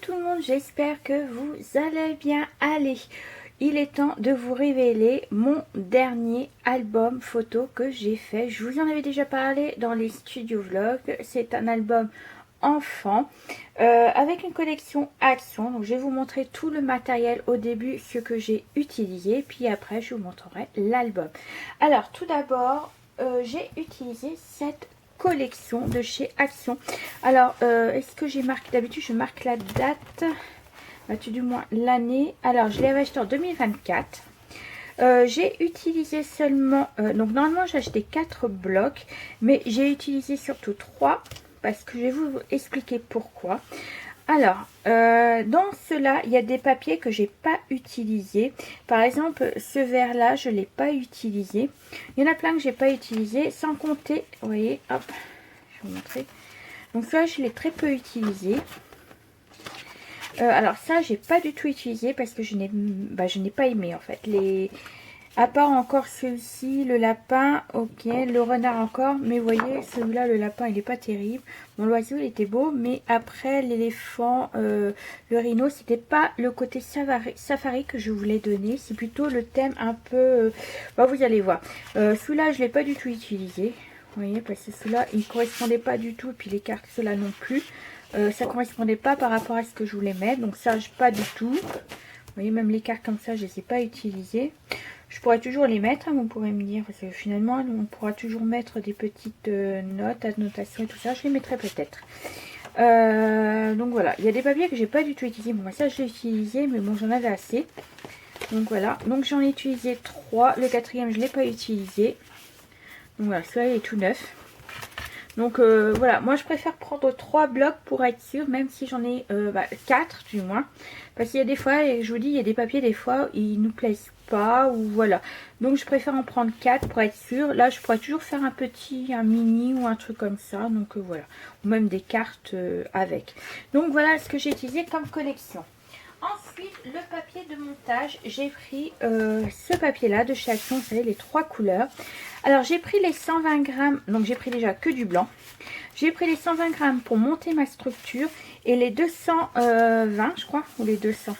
tout le monde, j'espère que vous allez bien. Allez, il est temps de vous révéler mon dernier album photo que j'ai fait. Je vous en avais déjà parlé dans les studios vlogs. C'est un album enfant avec une collection action. Donc je vais vous montrer tout le matériel au début, ce que j'ai utilisé, puis après je vous montrerai l'album. Alors tout d'abord, j'ai utilisé cette collection de chez Action. Alors est-ce que j'ai marqué, d'habitude je marque la date, du moins l'année. Alors je l'avais acheté en 2024. J'ai utilisé seulement donc normalement j'ai acheté 4 blocs, mais j'ai utilisé surtout 3 parce que je vais vous expliquer pourquoi. Alors dans cela il y a des papiers que j'ai pas utilisés. Par exemple ce verre là je l'ai pas utilisé. Il y en a plein que j'ai pas utilisé, sans compter, vous voyez, hop, je vais vous montrer. Donc ça je l'ai très peu utilisé. Alors ça j'ai pas du tout utilisé parce que je n'ai pas aimé en fait. À part encore celui-ci, le lapin, ok, le renard encore, mais vous voyez, celui-là, le lapin, il n'est pas terrible. Bon, l'oiseau, il était beau, mais après, l'éléphant, le rhino, c'était pas le côté safari que je voulais donner. C'est plutôt le thème un peu... vous allez voir. Celui-là, je ne l'ai pas du tout utilisé. Vous voyez, parce que celui-là, il ne correspondait pas du tout. Et puis les cartes, ceux-là non plus. Ça ne correspondait pas par rapport à ce que je voulais mettre. Donc ça, pas du tout. Vous voyez, même les cartes comme ça, je ne les ai pas utilisées. Je pourrais toujours les mettre, hein, vous pourrez me dire, parce que finalement, on pourra toujours mettre des petites notes, annotations et tout ça. Je les mettrai peut-être. Donc voilà, il y a des papiers que j'ai pas du tout utilisés. Bon, ça, je l'ai utilisé, mais bon, j'en avais assez. Donc voilà, donc j'en ai utilisé 3. Le quatrième, je ne l'ai pas utilisé. Donc voilà, celui-là, il est tout neuf. Donc voilà, moi je préfère prendre 3 blocs pour être sûr, même si j'en ai 4 du moins. Parce qu'il y a des fois, et je vous dis, il y a des papiers des fois, ils nous plaisent pas, ou voilà. Donc je préfère en prendre 4 pour être sûr. Là je pourrais toujours faire un mini ou un truc comme ça, donc voilà. Ou même des cartes avec. Donc voilà ce que j'ai utilisé comme collection. Ensuite, le papier de montage, j'ai pris ce papier-là de chez Action, vous savez, les 3 couleurs. Alors, j'ai pris les 120 grammes, donc j'ai pris déjà que du blanc. J'ai pris les 120 grammes pour monter ma structure et les 220, je crois, ou les 200.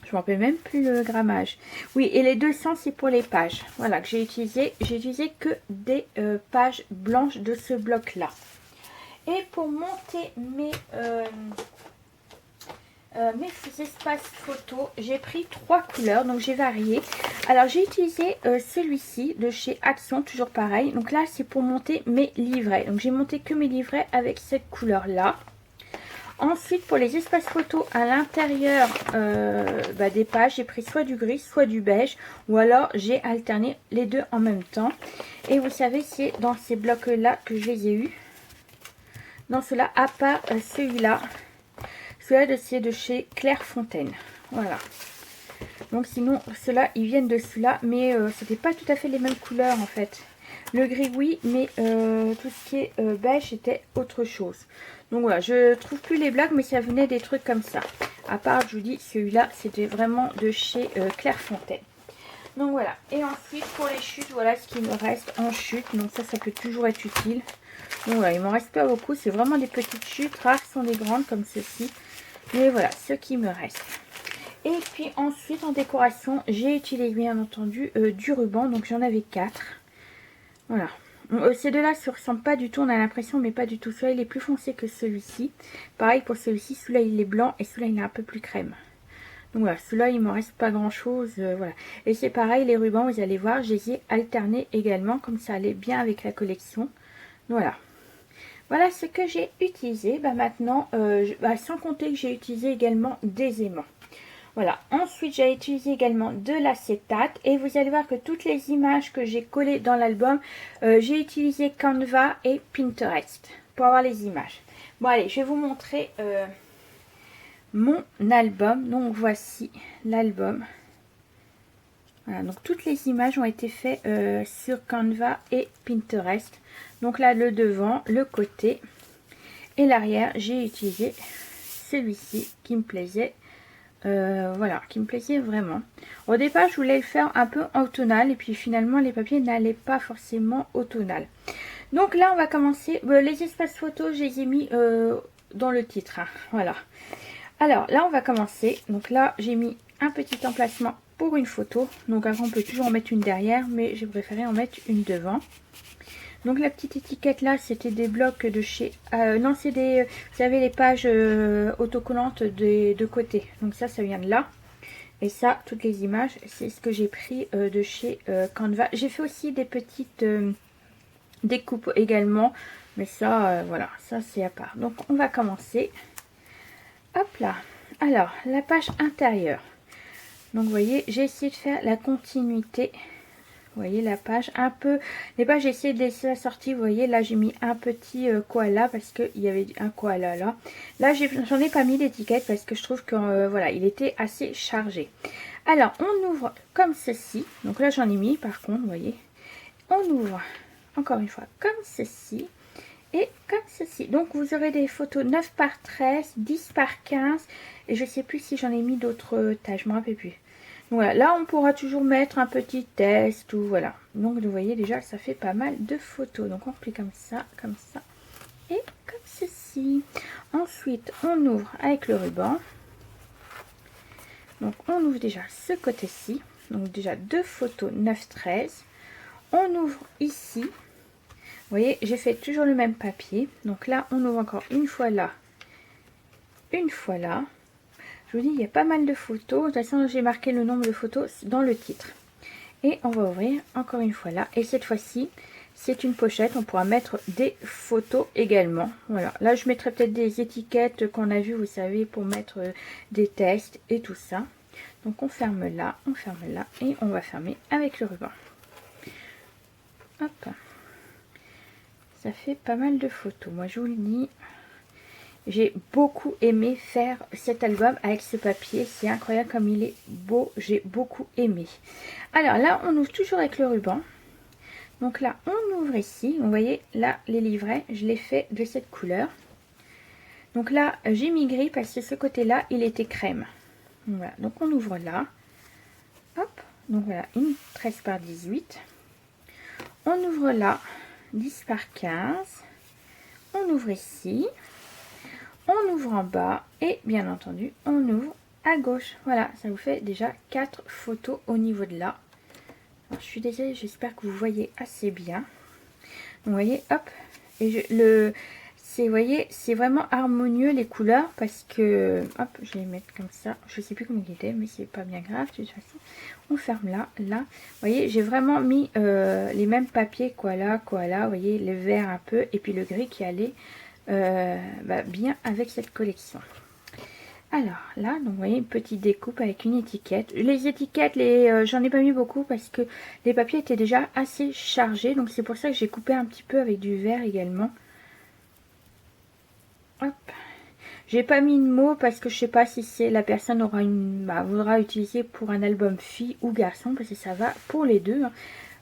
Je ne me rappelle même plus le grammage. Oui, et les 200, c'est pour les pages. Voilà, que j'ai utilisé. J'ai utilisé que des pages blanches de ce bloc-là. Et pour monter mes espaces photos, j'ai pris 3 couleurs, donc j'ai varié. Alors j'ai utilisé celui-ci de chez Action, toujours pareil. Donc là c'est pour monter mes livrets, donc j'ai monté que mes livrets avec cette couleur là. Ensuite pour les espaces photos à l'intérieur des pages, j'ai pris soit du gris soit du beige, ou alors j'ai alterné les deux en même temps. Et vous savez, c'est dans ces blocs là que je les ai eus, dans cela, à part celui-là. Celui-là, c'est de chez Clairefontaine. Voilà. Donc sinon, ceux-là, ils viennent de ceux-là. Mais c'était pas tout à fait les mêmes couleurs, en fait. Le gris, oui. Mais tout ce qui est beige, c'était autre chose. Donc voilà, je trouve plus les blagues. Mais ça venait des trucs comme ça. À part, je vous dis, celui-là, c'était vraiment de chez Clairefontaine. Donc voilà. Et ensuite, pour les chutes, voilà ce qui me reste en chute. Donc ça peut toujours être utile. Donc voilà, il m'en reste pas beaucoup. C'est vraiment des petites chutes. Rares sont des grandes comme ceci. Mais voilà, ce qui me reste. Et puis ensuite, en décoration, j'ai utilisé bien entendu du ruban. Donc j'en avais 4. Voilà. Ces deux-là ne se ressemblent pas du tout. On a l'impression, mais pas du tout. Celui-là, il est plus foncé que celui-ci. Pareil pour celui-ci. Celui-là, il est blanc et celui-là, il est un peu plus crème. Donc voilà, celui-là, il m'en reste pas grand-chose. Voilà. Et c'est pareil, les rubans, vous allez voir, je les ai alternés également. Comme ça allait bien avec la collection. Voilà. Voilà ce que j'ai utilisé. Maintenant, sans compter que j'ai utilisé également des aimants. Voilà. Ensuite, j'ai utilisé également de l'acétate. Et vous allez voir que toutes les images que j'ai collées dans l'album, j'ai utilisé Canva et Pinterest pour avoir les images. Bon, allez, je vais vous montrer mon album. Donc, voici l'album. Voilà, donc toutes les images ont été faites sur Canva et Pinterest. Donc là, le devant, le côté et l'arrière, j'ai utilisé celui-ci qui me plaisait. Voilà, qui me plaisait vraiment. Au départ, je voulais le faire un peu automnal et puis finalement, les papiers n'allaient pas forcément automnal. Donc là, on va commencer. Les espaces photos, je les ai mis dans le titre. Hein, voilà. Alors là on va commencer. Donc là j'ai mis un petit emplacement pour une photo. Donc avant on peut toujours en mettre une derrière, mais j'ai préféré en mettre une devant. Donc la petite étiquette là, c'était des blocs de chez... non, c'est des... Vous savez les pages autocollantes des deux côtés. Donc ça vient de là. Et ça, toutes les images, c'est ce que j'ai pris de chez Canva. J'ai fait aussi des petites découpes également. Mais ça, voilà, ça c'est à part. Donc on va commencer. Hop là. Alors, la page intérieure. Donc vous voyez, j'ai essayé de faire la continuité. Vous voyez la page un peu, les pages j'ai essayé de laisser la sortie. Vous voyez là j'ai mis un petit koala parce qu'il y avait un koala là. Là j'en ai pas mis d'étiquette parce que je trouve que voilà il était assez chargé. Alors on ouvre comme ceci. Donc là j'en ai mis par contre vous voyez. On ouvre encore une fois comme ceci et comme ceci. Donc vous aurez des photos 9 par 13, 10 par 15 et je sais plus si j'en ai mis d'autres tailles, je me rappelle plus. Voilà, là on pourra toujours mettre un petit test ou voilà. Donc vous voyez déjà ça fait pas mal de photos. Donc on replie comme ça et comme ceci. Ensuite on ouvre avec le ruban. Donc on ouvre déjà ce côté-ci. Donc déjà deux photos 9-13. On ouvre ici. Vous voyez j'ai fait toujours le même papier. Donc là on ouvre encore une fois là. Une fois là. Je vous dis, il y a pas mal de photos. De toute façon, j'ai marqué le nombre de photos dans le titre. Et on va ouvrir encore une fois là. Et cette fois-ci, c'est une pochette. On pourra mettre des photos également. Voilà. Là, je mettrai peut-être des étiquettes qu'on a vues, vous savez, pour mettre des tests et tout ça. Donc, on ferme là et on va fermer avec le ruban. Hop. Ça fait pas mal de photos. Moi, je vous le dis. J'ai beaucoup aimé faire cet album avec ce papier. C'est incroyable comme il est beau. J'ai beaucoup aimé. Alors là, on ouvre toujours avec le ruban. Donc là, on ouvre ici. Vous voyez, là, les livrets, je les fais de cette couleur. Donc là, j'ai mis gris parce que ce côté-là, il était crème. Voilà, donc on ouvre là. Hop, donc voilà, une 13 par 18. On ouvre là, 10 par 15. On ouvre ici. On ouvre en bas et bien entendu on ouvre à gauche. Voilà, ça vous fait déjà 4 photos au niveau de là. Alors, je suis désolée, j'espère que vous voyez assez bien. Donc, vous voyez, hop, et vous voyez, c'est vraiment harmonieux les couleurs parce que, hop, je vais les mettre comme ça. Je sais plus comment il était, mais c'est pas bien grave de toute façon. On ferme là, là. Vous voyez, j'ai vraiment mis les mêmes papiers, koala, koala. Vous voyez, le vert un peu et puis le gris qui allait bien avec cette collection. Alors là, donc vous voyez une petite découpe avec une étiquette. Les étiquettes, j'en ai pas mis beaucoup parce que les papiers étaient déjà assez chargés. Donc c'est pour ça que j'ai coupé un petit peu avec du vert également. Hop. J'ai pas mis de mots parce que je sais pas si c'est la personne voudra utiliser pour un album fille ou garçon parce que ça va pour les deux. Hein.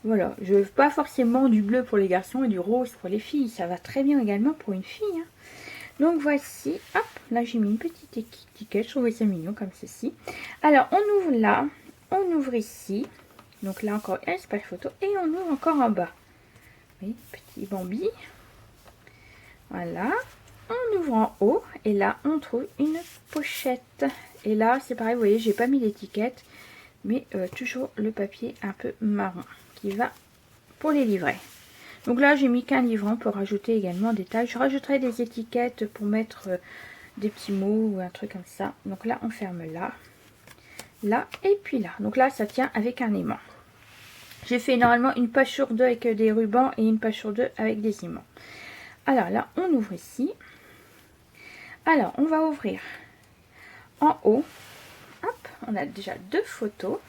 Voilà, je veux pas forcément du bleu pour les garçons et du rose pour les filles. Ça va très bien également pour une fille. Hein. Donc voici, hop, là j'ai mis une petite étiquette. Je trouvais ça mignon comme ceci. Alors on ouvre là, on ouvre ici. Donc là encore un espace photo et on ouvre encore en bas. Oui, petit Bambi. Voilà. On ouvre en haut et là on trouve une pochette. Et là c'est pareil, vous voyez, j'ai pas mis d'étiquette. Mais toujours le papier un peu marron qui va pour les livrets. Donc là j'ai mis qu'un livret, on peut rajouter également des tailles. Je rajouterai des étiquettes pour mettre des petits mots ou un truc comme ça. Donc là on ferme là, là et puis là. Donc là ça tient avec un aimant. J'ai fait normalement une page sur deux avec des rubans et une page sur deux avec des aimants. Alors là on ouvre ici. Alors on va ouvrir en haut. Hop, on a déjà deux photos.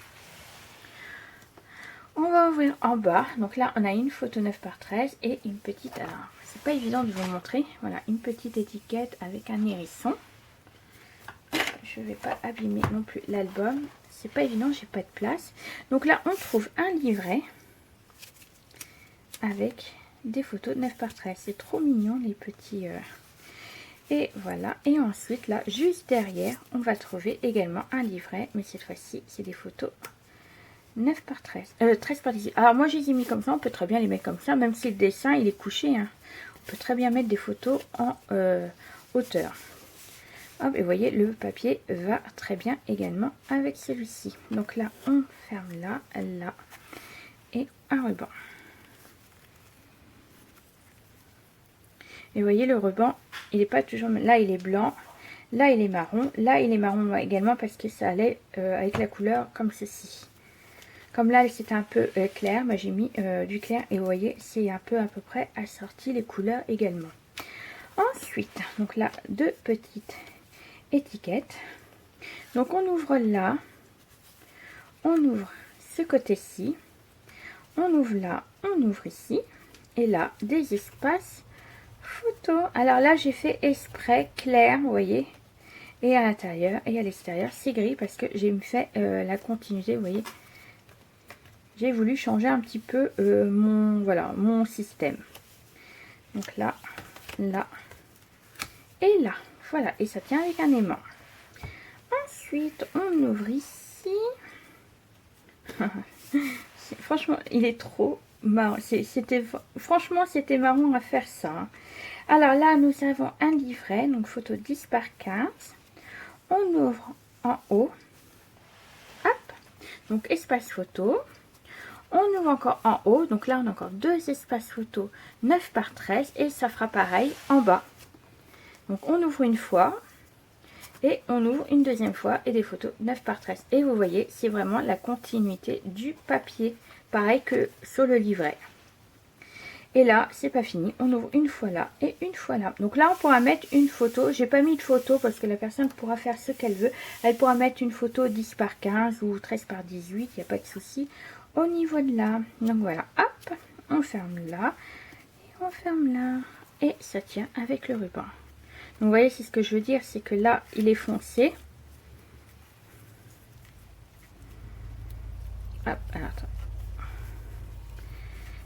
On va ouvrir en bas. Donc là, on a une photo 9 par 13 et une petite... Alors, c'est pas évident de vous montrer. Voilà, une petite étiquette avec un hérisson. Je vais pas abîmer non plus l'album. C'est pas évident, j'ai pas de place. Donc là, on trouve un livret avec des photos 9 par 13. C'est trop mignon, les petits... Et voilà. Et ensuite, là, juste derrière, on va trouver également un livret. Mais cette fois-ci, c'est des photos 9 par 13. 13 par 18. Alors moi, je les ai mis comme ça. On peut très bien les mettre comme ça. Même si le dessin, il est couché. Hein. On peut très bien mettre des photos en hauteur. Hop, et vous voyez, le papier va très bien également avec celui-ci. Donc là, on ferme là, là, et un ruban. Et vous voyez, le ruban, il n'est pas toujours... Là, il est blanc. Là, il est marron. Là, il est marron également parce que ça allait avec la couleur comme ceci. Comme là, c'était un peu clair, moi j'ai mis du clair. Et vous voyez, c'est un peu à peu près assorti les couleurs également. Ensuite, donc là, deux petites étiquettes. Donc, on ouvre là. On ouvre ce côté-ci. On ouvre là. On ouvre ici. Et là, des espaces photo. Alors là, j'ai fait exprès clair, vous voyez. Et à l'intérieur et à l'extérieur, c'est gris parce que j'ai fait la continuité, vous voyez. J'ai voulu changer un petit peu mon système. Donc là, là et là. Voilà, et ça tient avec un aimant. Ensuite, on ouvre ici. Franchement, il est trop marrant. Franchement, c'était marrant à faire ça. Hein. Alors là, nous avons un livret, donc photo 10 par 15. On ouvre en haut. Hop. Donc espace photo. On ouvre encore en haut. Donc là, on a encore deux espaces photo 9 par 13. Et ça fera pareil en bas. Donc on ouvre une fois. Et on ouvre une deuxième fois. Et des photos 9 par 13. Et vous voyez, c'est vraiment la continuité du papier. Pareil que sur le livret. Et là, c'est pas fini. On ouvre une fois là et une fois là. Donc là, on pourra mettre une photo. J'ai pas mis de photo parce que la personne pourra faire ce qu'elle veut. Elle pourra mettre une photo 10 par 15 ou 13 par 18. Il n'y a pas de souci. Au niveau de là. Donc voilà. Hop. On ferme là. Et on ferme là. Et ça tient avec le ruban. Donc vous voyez, c'est ce que je veux dire. C'est que là, il est foncé. Hop. Alors, attends.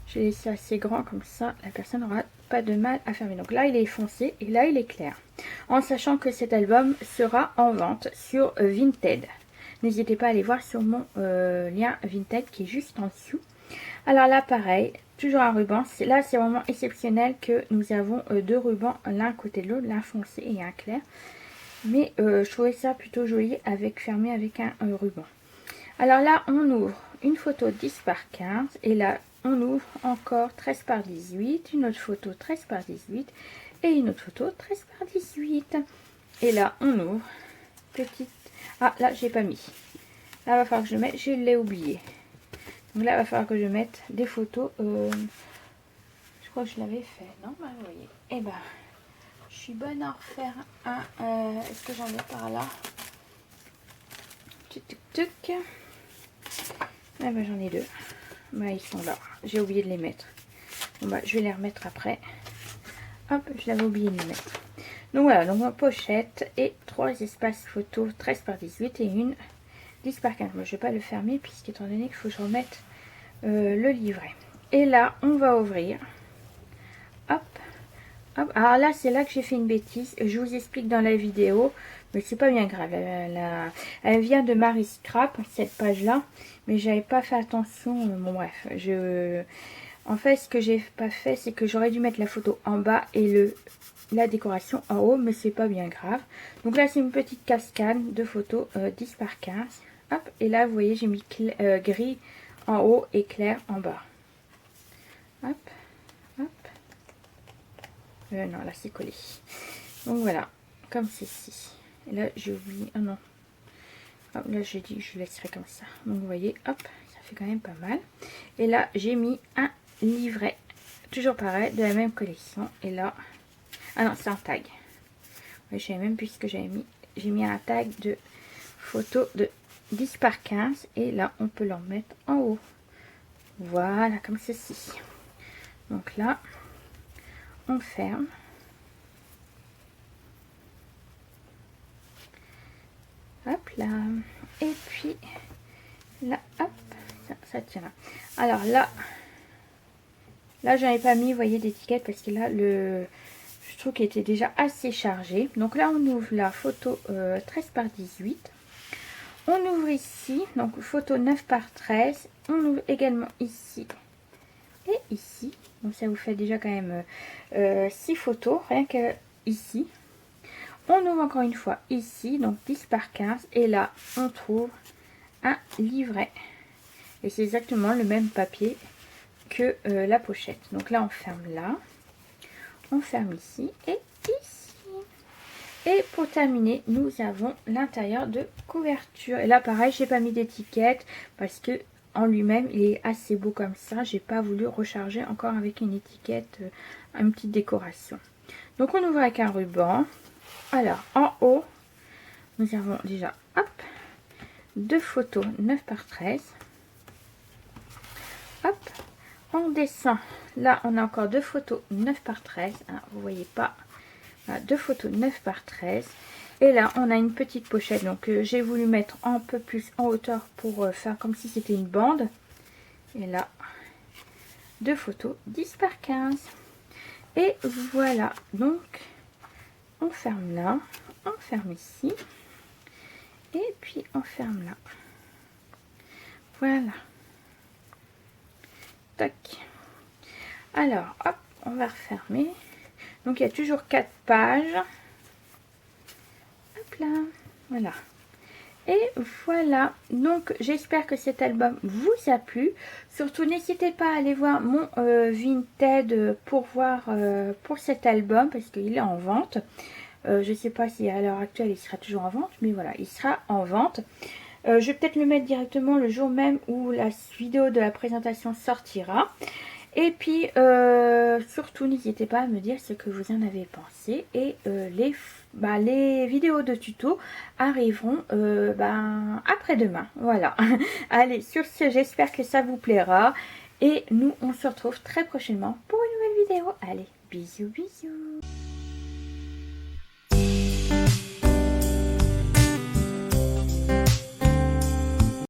J'ai laissé assez grand comme ça, la personne n'aura pas de mal à fermer. Donc là, il est foncé et là, il est clair. En sachant que cet album sera en vente sur Vinted. N'hésitez pas à aller voir sur mon lien Vinted qui est juste en dessous. Alors là, pareil, toujours un ruban. Là, c'est vraiment exceptionnel que nous avons deux rubans l'un côté de l'autre, l'un foncé et un clair. Mais je trouvais ça plutôt joli avec fermé avec un ruban. Alors là, on ouvre une photo 10 par 15 et là, on ouvre encore 13 par 18, une autre photo 13 par 18 et une autre photo 13 par 18. Et là, on ouvre petite... Ah, là, j'ai pas mis. Là, il va falloir que je mette... Je l'ai oublié. Donc là, il va falloir que je mette des photos. Je crois que je l'avais fait. Non, bah, vous voyez. Eh ben, je suis bonne à refaire un... Est-ce que j'en ai par là? Tuc, tuc, tuc. Ah ben, j'en ai deux. Bah, ils sont là. J'ai oublié de les mettre. Bon, bah, je vais les remettre après. Hop, je l'avais oublié de les mettre. Donc voilà, donc ma pochette et trois espaces photos 13 par 18 et une 10 par 15. Moi, je vais pas le fermer puisqu'étant donné qu'il faut que je remette le livret. Et là, on va ouvrir. Hop, hop. Alors là, c'est là que j'ai fait une bêtise. Je vous explique dans la vidéo. Mais c'est pas bien grave. Elle vient de Marie Scrap, cette page-là. Mais j'avais pas fait attention. Bon, bref. En fait, ce que j'ai pas fait, c'est que j'aurais dû mettre la photo en bas et la décoration en haut. Mais c'est pas bien grave. Donc là, c'est une petite cascade de photos 10 par 15. Hop. Et là, vous voyez, j'ai mis gris en haut et clair en bas. Hop. Hop. Non, là, c'est collé. Donc voilà. Comme ceci. Et là, j'ai oublié. Ah non. Hop, là, j'ai dit que je laisserai comme ça. Donc, vous voyez, hop, ça fait quand même pas mal. Et là, j'ai mis un livret. Toujours pareil, de la même collection. Et là, ah non, c'est un tag. Ouais, je savais même plus ce que j'avais mis. J'ai mis un tag de photos de 10 par 15. Et là, on peut l'en mettre en haut. Voilà, comme ceci. Donc là, on ferme. Hop là. Et puis là, hop, ça tient là. Alors là, j'en ai pas mis, vous voyez, d'étiquette parce que là, je trouve qu'il était déjà assez chargé. Donc là, on ouvre la photo 13 par 18. On ouvre ici, donc photo 9 par 13. On ouvre également ici et ici. Donc ça vous fait déjà quand même 6 photos, rien que ici. On ouvre encore une fois ici, donc 10 par 15. Et là, on trouve un livret. Et c'est exactement le même papier que la pochette. Donc là, on ferme là. On ferme ici et ici. Et pour terminer, nous avons l'intérieur de couverture. Et là, pareil, j'ai pas mis d'étiquette parce que en lui-même, il est assez beau comme ça. J'ai pas voulu recharger encore avec une étiquette, une petite décoration. Donc, on ouvre avec un ruban. Alors, en haut, nous avons déjà, hop, 2 photos 9 par 13. Hop, on descend. Là, on a encore 2 photos 9 par 13. Hein, vous voyez pas. Voilà, 2 photos 9 par 13. Et là, on a une petite pochette. Donc, j'ai voulu mettre un peu plus en hauteur pour faire comme si c'était une bande. Et là, 2 photos 10 par 15. Et voilà. Donc, on ferme là. On ferme ici. Et puis, on ferme là. Voilà. Tac. Alors, hop, on va refermer. Donc, il y a toujours 4 pages. Hop là. Voilà. Et voilà. Donc, j'espère que cet album vous a plu. Surtout, n'hésitez pas à aller voir mon Vinted pour voir pour cet album. Parce qu'il est en vente. Je ne sais pas si à l'heure actuelle, il sera toujours en vente. Mais voilà, il sera en vente. Je vais peut-être le mettre directement le jour même où la vidéo de la présentation sortira. Et puis, surtout, n'hésitez pas à me dire ce que vous en avez pensé. Et les vidéos de tuto arriveront après-demain. Voilà. Allez, sur ce, j'espère que ça vous plaira. Et nous, on se retrouve très prochainement pour une nouvelle vidéo. Allez, bisous, bisous.